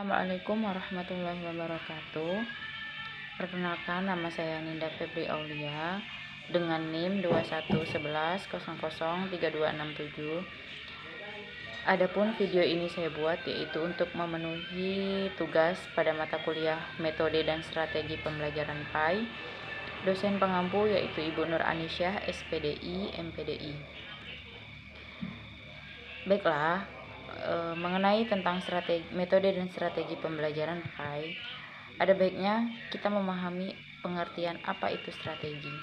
Assalamualaikum warahmatullahi wabarakatuh. Perkenalkan, nama saya Ninda Febri Aulia dengan NIM 2111003267. Adapun video ini saya buat yaitu untuk memenuhi tugas pada mata kuliah Metode dan Strategi Pembelajaran PAI. Dosen pengampu yaitu Ibu Nur Anisyah, SPDI, MPDI. Baiklah, mengenai tentang metode dan strategi pembelajaran PAI, ada baiknya kita memahami pengertian apa itu strategi.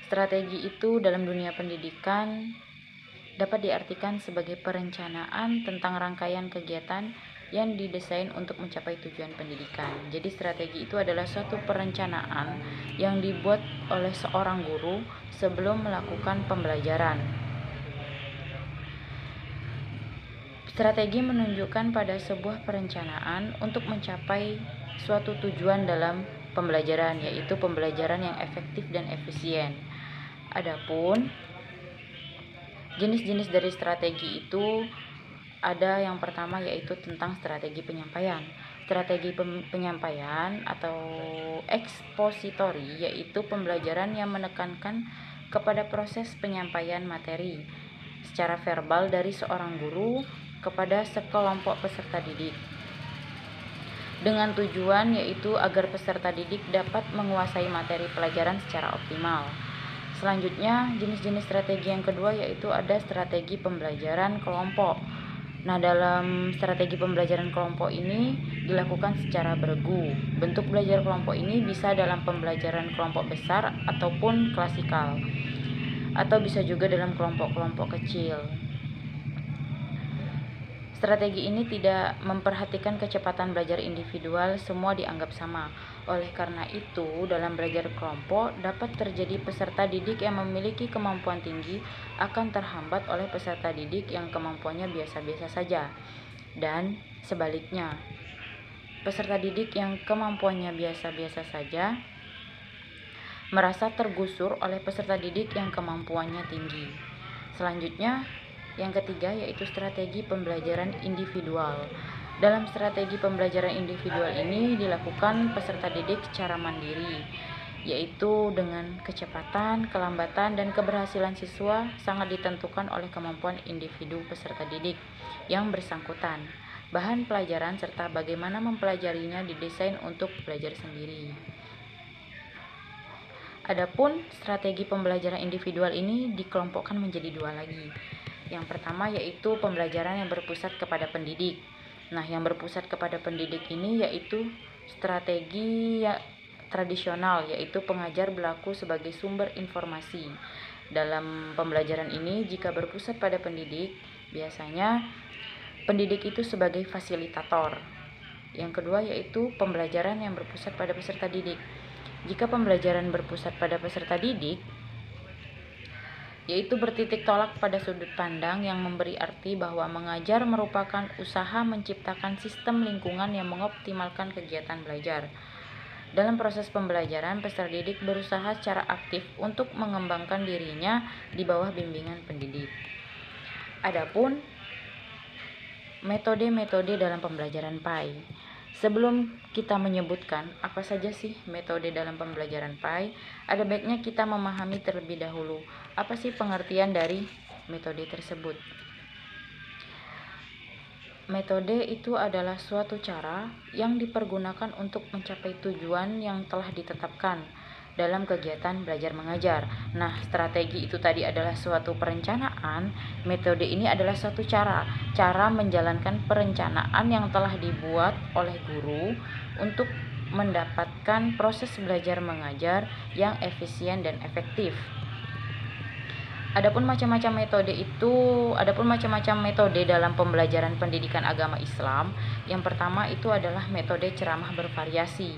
Strategi itu dalam dunia pendidikan dapat diartikan sebagai perencanaan tentang rangkaian kegiatan yang didesain untuk mencapai tujuan pendidikan. Jadi strategi itu adalah suatu perencanaan yang dibuat oleh seorang guru sebelum melakukan pembelajaran. Strategi menunjukkan pada sebuah perencanaan untuk mencapai suatu tujuan dalam pembelajaran, yaitu pembelajaran yang efektif dan efisien. Adapun jenis-jenis dari strategi itu ada yang pertama yaitu tentang strategi penyampaian. Strategi penyampaian atau ekspositori yaitu pembelajaran yang menekankan kepada proses penyampaian materi secara verbal dari seorang guru kepada sekelompok peserta didik dengan tujuan yaitu agar peserta didik dapat menguasai materi pelajaran secara optimal. Selanjutnya, jenis-jenis strategi yang kedua yaitu ada strategi pembelajaran kelompok. Nah, dalam strategi pembelajaran kelompok ini dilakukan secara beregu. Bentuk belajar kelompok ini bisa dalam pembelajaran kelompok besar ataupun klasikal, atau bisa juga dalam kelompok-kelompok kecil. Strategi ini tidak memperhatikan kecepatan belajar individual, semua dianggap sama. Oleh karena itu, dalam belajar kelompok dapat terjadi peserta didik yang memiliki kemampuan tinggi akan terhambat oleh peserta didik yang kemampuannya biasa-biasa saja. Dan sebaliknya, peserta didik yang kemampuannya biasa-biasa saja merasa tergusur oleh peserta didik yang kemampuannya tinggi. Selanjutnya, yang ketiga yaitu strategi pembelajaran individual. Dalam strategi pembelajaran individual ini dilakukan peserta didik secara mandiri, yaitu dengan kecepatan, kelambatan, dan keberhasilan siswa sangat ditentukan oleh kemampuan individu peserta didik yang bersangkutan. Bahan pelajaran serta bagaimana mempelajarinya didesain untuk belajar sendiri. Adapun strategi pembelajaran individual ini dikelompokkan menjadi dua lagi. Yang pertama yaitu pembelajaran yang berpusat kepada pendidik. Nah, yang berpusat kepada pendidik ini yaitu strategi tradisional, yaitu pengajar berlaku sebagai sumber informasi. Dalam pembelajaran ini, jika berpusat pada pendidik, biasanya pendidik itu sebagai fasilitator. Yang kedua yaitu pembelajaran yang berpusat pada peserta didik. Jika pembelajaran berpusat pada peserta didik, yaitu bertitik tolak pada sudut pandang yang memberi arti bahwa mengajar merupakan usaha menciptakan sistem lingkungan yang mengoptimalkan kegiatan belajar. Dalam proses pembelajaran, peserta didik berusaha secara aktif untuk mengembangkan dirinya di bawah bimbingan pendidik. Adapun metode-metode dalam pembelajaran PAI. Sebelum kita menyebutkan apa saja sih metode dalam pembelajaran PAI, ada baiknya kita memahami terlebih dahulu apa sih pengertian dari metode tersebut. Metode itu adalah suatu cara yang dipergunakan untuk mencapai tujuan yang telah ditetapkan dalam kegiatan belajar mengajar. Nah, strategi itu tadi adalah suatu perencanaan, metode ini adalah suatu cara menjalankan perencanaan yang telah dibuat oleh guru untuk mendapatkan proses belajar mengajar yang efisien dan efektif. Adapun macam-macam metode dalam pembelajaran pendidikan agama Islam. Yang pertama itu adalah metode ceramah bervariasi.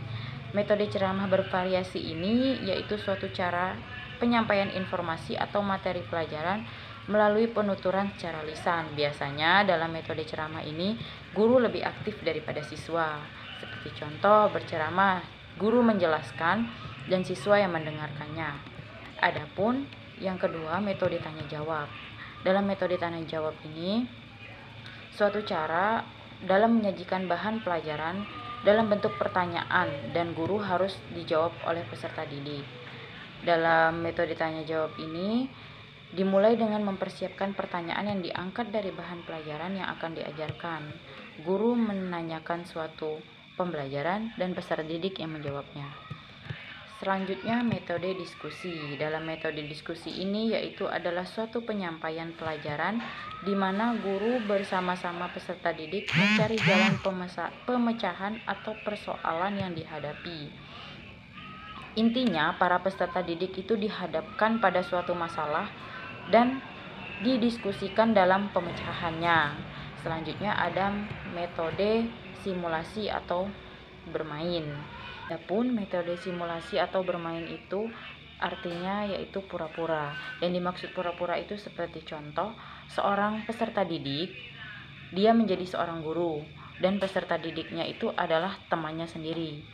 Metode ceramah bervariasi ini yaitu suatu cara penyampaian informasi atau materi pelajaran melalui penuturan secara lisan. Biasanya dalam metode ceramah ini guru lebih aktif daripada siswa. Seperti contoh berceramah, guru menjelaskan dan siswa yang mendengarkannya. Adapun yang kedua, metode tanya jawab. Dalam metode tanya jawab ini suatu cara dalam menyajikan bahan pelajaran dalam bentuk pertanyaan dan guru harus dijawab oleh peserta didik. Dalam metode tanya jawab ini dimulai dengan mempersiapkan pertanyaan yang diangkat dari bahan pelajaran yang akan diajarkan. Guru menanyakan suatu pembelajaran dan peserta didik yang menjawabnya. Selanjutnya, metode diskusi. Dalam metode diskusi ini yaitu adalah suatu penyampaian pelajaran di mana guru bersama-sama peserta didik mencari jalan pemecahan atau persoalan yang dihadapi. Intinya, para peserta didik itu dihadapkan pada suatu masalah dan didiskusikan dalam pemecahannya. Selanjutnya ada metode simulasi atau bermain. Adapun metode simulasi atau bermain itu artinya yaitu pura-pura. Yang dimaksud pura-pura itu seperti contoh, seorang peserta didik, dia menjadi seorang guru dan peserta didiknya itu adalah temannya sendiri.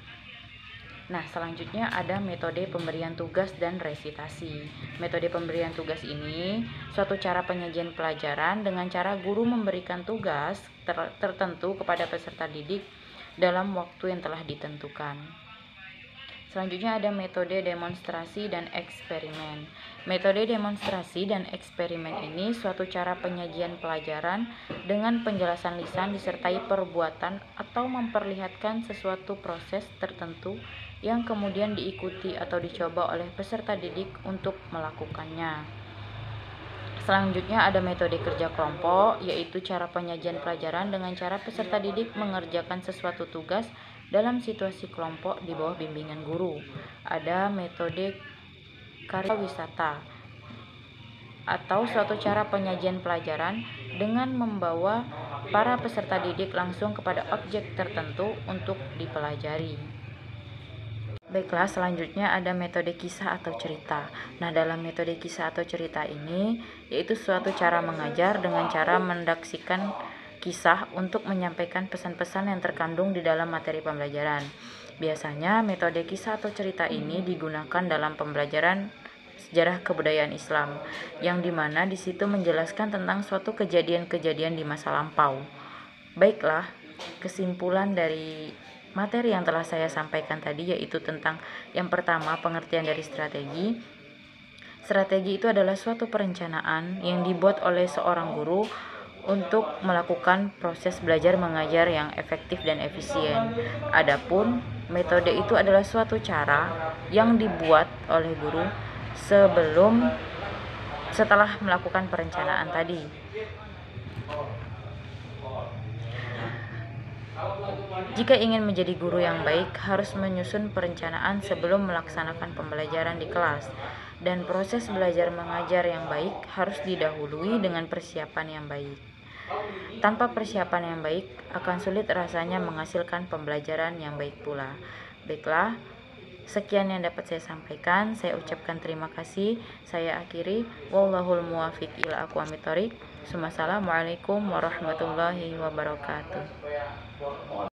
Nah, selanjutnya ada metode pemberian tugas dan resitasi. Metode pemberian tugas ini suatu cara penyajian pelajaran dengan cara guru memberikan tugas tertentu kepada peserta didik dalam waktu yang telah ditentukan. Selanjutnya ada metode demonstrasi dan eksperimen. Metode demonstrasi dan eksperimen ini suatu cara penyajian pelajaran dengan penjelasan lisan disertai perbuatan atau memperlihatkan sesuatu proses tertentu yang kemudian diikuti atau dicoba oleh peserta didik untuk melakukannya. Selanjutnya ada metode kerja kelompok, yaitu cara penyajian pelajaran dengan cara peserta didik mengerjakan sesuatu tugas dalam situasi kelompok di bawah bimbingan guru. Ada metode karya wisata atau suatu cara penyajian pelajaran dengan membawa para peserta didik langsung kepada objek tertentu untuk dipelajari. Baiklah, selanjutnya ada metode kisah atau cerita. Nah, dalam metode kisah atau cerita ini yaitu suatu cara mengajar dengan cara mendaksikan kisah untuk menyampaikan pesan-pesan yang terkandung di dalam materi pembelajaran. Biasanya metode kisah atau cerita ini digunakan dalam pembelajaran sejarah kebudayaan Islam, yang dimana di situ menjelaskan tentang suatu kejadian-kejadian di masa lampau. Baiklah, kesimpulan dari materi yang telah saya sampaikan tadi yaitu tentang yang pertama, pengertian dari strategi. Strategi itu adalah suatu perencanaan yang dibuat oleh seorang guru untuk melakukan proses belajar mengajar yang efektif dan efisien. Adapun metode itu adalah suatu cara yang dibuat oleh guru setelah melakukan perencanaan tadi. Jika ingin menjadi guru yang baik, harus menyusun perencanaan sebelum melaksanakan pembelajaran di kelas, dan proses belajar mengajar yang baik harus didahului dengan persiapan yang baik. Tanpa persiapan yang baik, akan sulit rasanya menghasilkan pembelajaran yang baik pula. Baiklah, sekian yang dapat saya sampaikan. Saya ucapkan terima kasih. Saya akhiri. Wallahul muwaffiq ila aqwamit thoriq. Assalamualaikum warahmatullahi wabarakatuh.